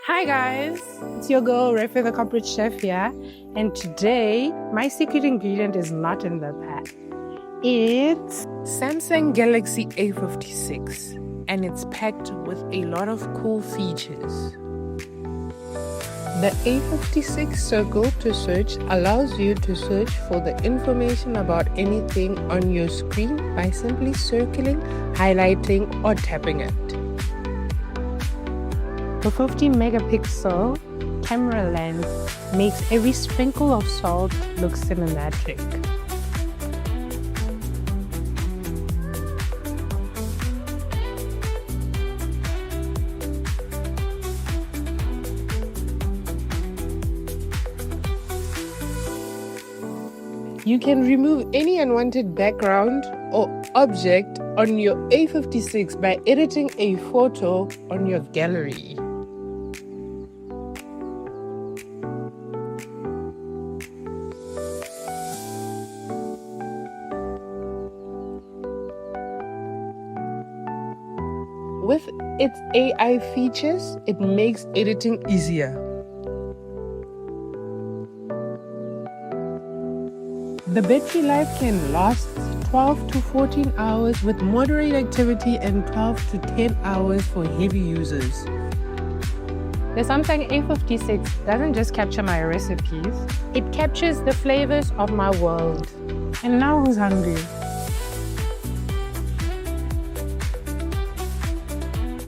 Hi guys, it's your girl Refe the corporate chef here, and today my secret ingredient is not in the pack. It's Samsung Galaxy A56 and it's packed with a lot of cool features. The A56 circle to search allows you to search for the information about anything on your screen by simply circling, highlighting or tapping it. The 50 megapixel camera lens makes every sprinkle of salt look cinematic. You can remove any unwanted background or object on your A56 by editing a photo on your gallery. With its AI features, it makes editing easier. The battery life can last 12 to 14 hours with moderate activity and 12 to 10 hours for heavy users. The Samsung A56 doesn't just capture my recipes, it captures the flavors of my world. And now who's hungry?